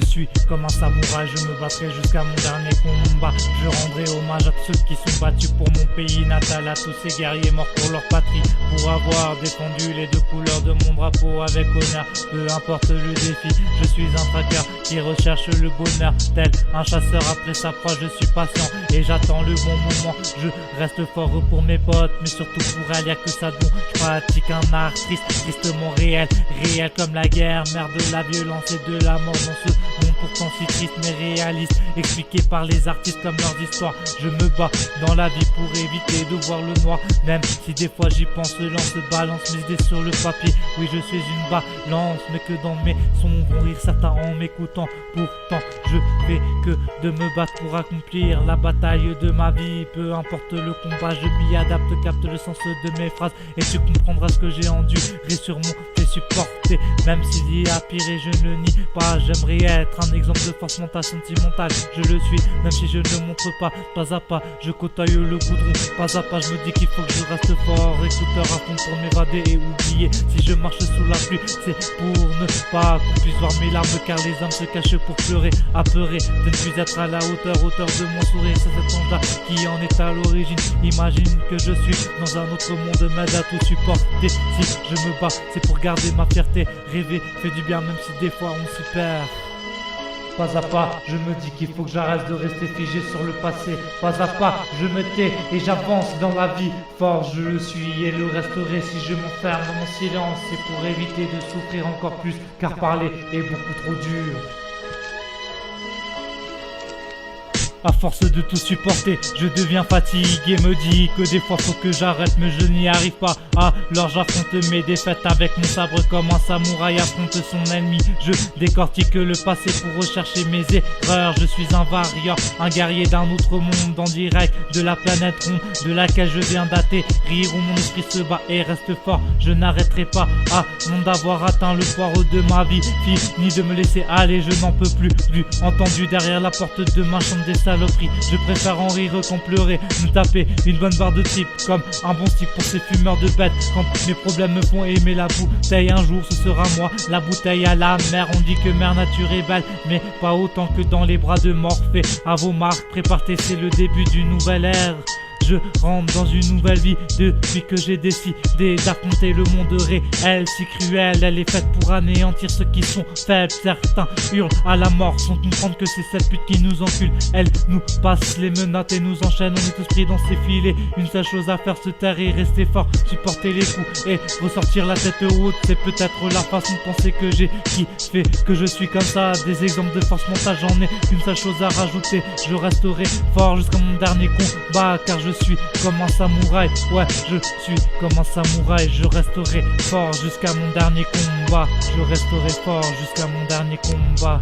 Je suis comme un samouraï, je me battrai jusqu'à mon dernier combat. Je rendrai hommage à ceux qui sont battus pour mon pays natal, à tous ces guerriers morts pour leur patrie, pour avoir défendu les deux couleurs de mon drapeau avec honneur. Peu importe le défi, je suis un traqueur qui recherche le bonheur. Tel un chasseur après sa proie, je suis patient et j'attends le bon moment. Je reste fort pour mes potes, mais surtout pour elle, y'a que ça de bon. Je pratique un art triste, tristement réel, réel comme la guerre, mère de la violence et de la mort dans ce monde pourtant si triste mais réaliste, expliqué par les artistes comme leurs histoires. Je me bats dans la vie pour éviter de voir le noir, même si des fois j'y pense, le lance balance mes idées sur le papier. Oui, je suis une balance, mais que dans mes sons vont rire certains en m'écoutant. Pourtant je fais que de me battre pour accomplir la bataille de ma vie. Peu importe le combat, je m'y adapte, capte le sens de mes phrases et tu comprendras ce que j'ai enduré sur mon fait supporter. Même s'il y a pire et je ne le nie pas, j'aimerais être un exemple de force mentale sentimentale. Je le suis, même si je ne montre pas. Pas à pas, je côtoie le goudron. Pas à pas, je me dis qu'il faut que je reste fort. Écouteur à fond pour m'évader et oublier. Si je marche sous la pluie, c'est pour ne pas qu'on puisse voir mes larmes, car les âmes se cachent pour pleurer. Apeuré de ne plus être à la hauteur de mon sourire. C'est cet ange-là qui en est à l'origine. Imagine que je suis dans un autre monde, m'aide à tout supporter. Si je me bats, c'est pour garder ma fierté. Rêver fait du bien même si des fois on s'y perd. Pas à pas, je me dis qu'il faut que j'arrête de rester figé sur le passé. Pas à pas, je me tais et j'avance dans la vie. Fort, je le suis et le resterai. Si je m'enferme dans mon silence, c'est pour éviter de souffrir encore plus, car parler est beaucoup trop dur. À force de tout supporter, je deviens fatigué, me dis que des fois faut que j'arrête, mais je n'y arrive pas. Alors j'affronte mes défaites avec mon sabre comme un samouraï affronte son ennemi. Je décortique le passé pour rechercher mes erreurs. Je suis un warrior, un guerrier d'un autre monde, en direct de la planète ronde de laquelle je viens d'atterrir, où mon esprit se bat et reste fort. Je n'arrêterai pas avant d'avoir atteint le poireau de ma vie. Fini de me laisser aller, je n'en peux plus. Vu, entendu derrière la porte de ma chambre des saloperies, je préfère en rire qu'en pleurer. Me taper une bonne barre de type comme un bon stick pour ces fumeurs de bêtes. Quand mes problèmes me font aimer la bouteille, un jour ce sera moi la bouteille à la mer. On dit que mère nature est belle, mais pas autant que dans les bras de Morphée. À vos marques, préparez, c'est le début d'une nouvelle ère. Je rentre dans une nouvelle vie depuis que j'ai décidé d'affronter le monde réel. Si cruel, elle est faite pour anéantir ceux qui sont faibles. Certains hurlent à la mort sans comprendre que c'est cette pute qui nous encule. Elle nous passe les menottes et nous enchaîne. On est tous pris dans ses filets. Une seule chose à faire, se taire et rester fort. Supporter les coups et ressortir la tête haute. C'est peut-être la façon de penser que j'ai qui fait que je suis comme ça. Des exemples de force mentale, j'en ai qu'une seule chose à rajouter. Je resterai fort jusqu'à mon dernier combat, car je suis comme un samouraï. Ouais, je suis comme un samouraï. Je resterai fort jusqu'à mon dernier combat. Je resterai fort jusqu'à mon dernier combat.